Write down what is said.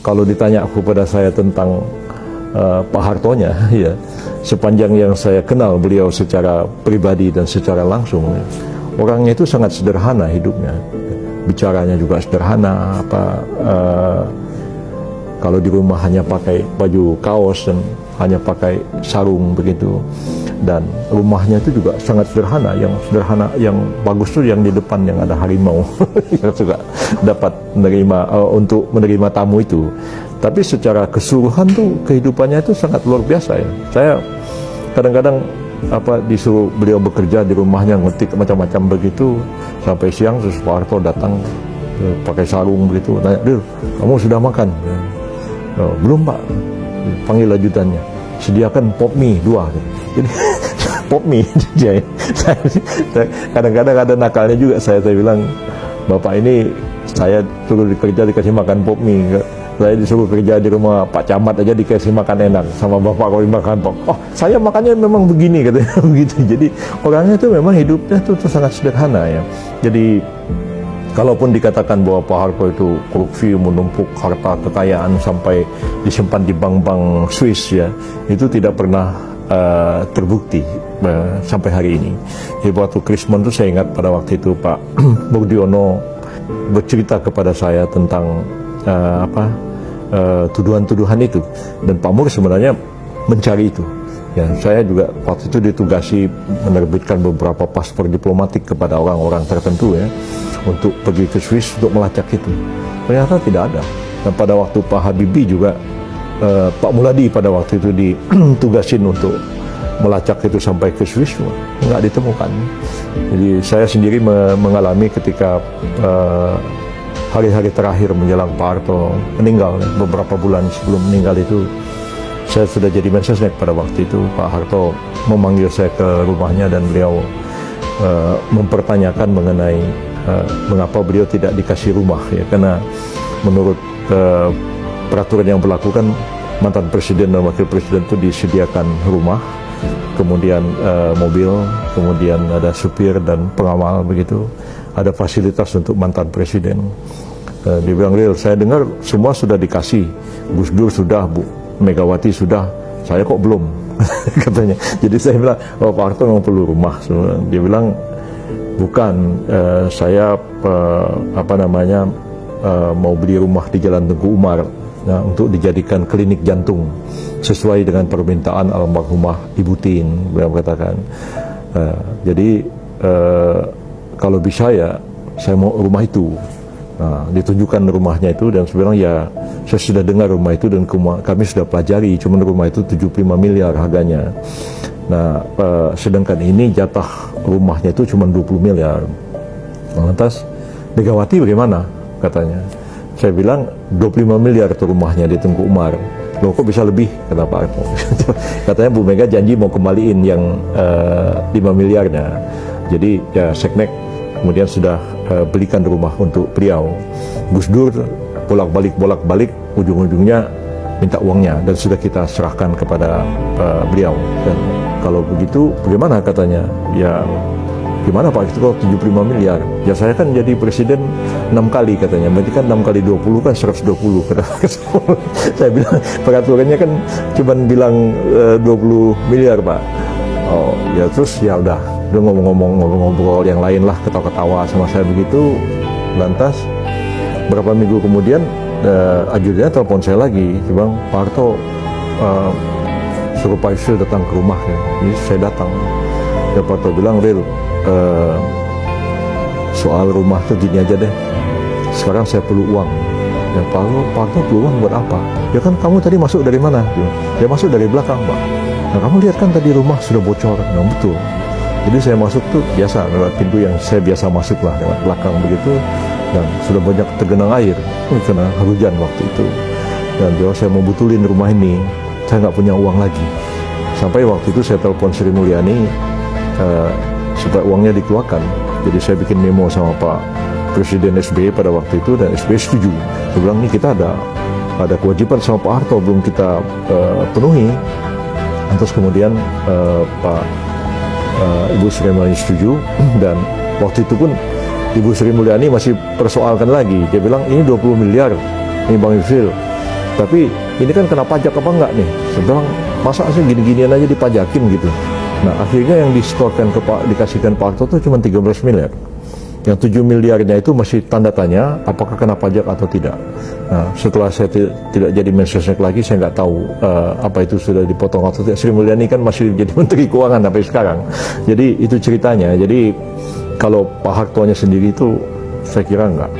kalau ditanya kepada saya tentang Pak Hartonya, ya, sepanjang yang saya kenal beliau secara pribadi dan secara langsung, ya, orangnya itu sangat sederhana hidupnya, bicaranya juga sederhana. Kalau di rumah hanya pakai baju kaos dan hanya pakai sarung begitu, dan rumahnya itu juga sangat sederhana. Yang sederhana, yang bagus tuh yang di depan yang ada harimau yang juga dapat menerima untuk menerima tamu itu. Tapi secara keseluruhan tuh kehidupannya itu sangat luar biasa ya. Saya kadang-kadang disuruh beliau bekerja di rumahnya, ngetik macam-macam begitu sampai siang, terus Pak Harto datang pakai sarung begitu, nanya, "Dil, kamu sudah makan?" "Oh, belum Pak." Panggil ajudannya, "Sediakan pop mie 2. Jadi pop mie dia. Kadang-kadang ada nakalnya juga, saya bilang, "Bapak ini saya suruh kerja dikasih makan pop mie. Saya disuruh kerja di rumah Pak Camat aja dikasih makan enak, sama Bapak kalau makan pop. Oh, saya makannya memang begini," katanya begitu. Jadi orangnya itu memang hidupnya itu sangat sederhana ya. Jadi kalaupun dikatakan bahwa Pak Harto itu korupsi, menumpuk harta kekayaan sampai disimpan di bank-bank Swiss ya, itu tidak pernah terbukti sampai hari ini. Jadi waktu Krismon itu saya ingat pada waktu itu Pak Murdiono bercerita kepada saya tentang tuduhan-tuduhan itu, dan Pak Mur sebenarnya mencari itu. Ya, saya juga waktu itu ditugasi menerbitkan beberapa paspor diplomatik kepada orang-orang tertentu ya, untuk pergi ke Swiss untuk melacak itu. Ternyata tidak ada. Dan pada waktu Pak Habibie juga, Pak Muladi pada waktu itu ditugasin untuk melacak itu sampai ke Swiss, nggak ditemukan. Jadi saya sendiri mengalami ketika hari-hari terakhir menjelang Pak Harto meninggal, beberapa bulan sebelum meninggal itu, saya sudah jadi Mensesnek pada waktu itu. Pak Harto memanggil saya ke rumahnya dan beliau mempertanyakan mengenai mengapa beliau tidak dikasih rumah ya, karena menurut peraturan yang berlaku kan mantan presiden dan wakil presiden itu disediakan rumah, kemudian mobil, kemudian ada supir dan pengawal begitu, ada fasilitas untuk mantan presiden. Dia bilang, "Real, saya dengar semua sudah dikasih, Gus Dur sudah, Bu Megawati sudah, saya kok belum?" katanya. Jadi saya bilang, "Oh, Pak Harto memang perlu rumah." Dia bilang, "Bukan, saya mau beli rumah di Jalan Tengku Umar untuk dijadikan klinik jantung sesuai dengan permintaan almarhumah Ibu Tin," beliau katakan. Jadi kalau bisa ya saya mau rumah itu. Nah, ditunjukkan rumahnya itu, dan saya bilang, "Ya, saya sudah dengar rumah itu dan kami sudah pelajari, cuma rumah itu 75 miliar harganya. Nah, sedangkan ini jatah rumahnya itu cuma 20 miliar. Lantas Megawati bagaimana?" katanya. Saya bilang, 25 miliar itu rumahnya di Tengku Umar. "Loh, kok bisa lebih?" kata Pak Harto. Katanya Bu Mega janji mau kembaliin yang 5 miliarnya. Jadi ya Seknek kemudian sudah belikan rumah untuk beliau. Gus Dur bolak-balik, ujung-ujungnya minta uangnya dan sudah kita serahkan kepada beliau. Dan kalau begitu bagaimana katanya? Ya gimana Pak, itu kalau 75 miliar? Ya saya kan jadi presiden 6 kali katanya, berarti kan 6 kali 20 kan 120 kata. Saya bilang peraturannya kan cuma bilang 20 miliar Pak. Oh ya, terus ya udah, dia ngobrol yang lain lah, ketawa-ketawa sama saya begitu. Lantas berapa minggu kemudian ajudannya telepon saya lagi, dia bilang, "Pak Harto suruh Pak Yusril datang ke rumah ya." Jadi saya datang. Ya Pak Harto bilang, "Ril, soal rumah tuh gini aja deh, sekarang saya perlu uang." Ya Pak Harto perlu uang buat apa? "Ya kan kamu tadi masuk dari mana?" "Ya masuk dari belakang Pak." "Nah kamu lihat kan tadi rumah sudah bocor." "Nah betul." Jadi saya masuk tuh biasa lewat pintu yang saya biasa masuk lah, lewat belakang begitu, dan sudah banyak tergenang air karena hujan waktu itu. Dan dia, "Saya mau betulin rumah ini, saya nggak punya uang lagi." Sampai waktu itu saya telepon Sri Mulyani supaya uangnya dikeluarkan. Jadi saya bikin memo sama Pak Presiden SBY pada waktu itu, dan SBY setuju. Saya bilang, "Ini kita ada kewajiban sama Pak Harto belum kita penuhi." Terus kemudian Ibu Sri Mulyani setuju, dan waktu itu pun Ibu Sri Mulyani masih persoalkan lagi. Dia bilang, "Ini 20 miliar, ini Bang Yusril, Tapi ini kan kena pajak apa enggak nih? Saya bilang, masa sih gini-ginian aja dipajakin gitu. Nah akhirnya yang disetorkan ke dikasihkan Pak Harto itu cuma 13 miliar. Yang 7 miliarnya itu masih tanda tanya apakah kena pajak atau tidak. Nah, setelah saya tidak jadi Mensesnek lagi, saya nggak tahu apa itu sudah dipotong atau tidak. Sri Mulyani kan masih jadi Menteri Keuangan sampai sekarang. Jadi itu ceritanya. Jadi kalau Pak Hartonya sendiri itu saya kira enggak.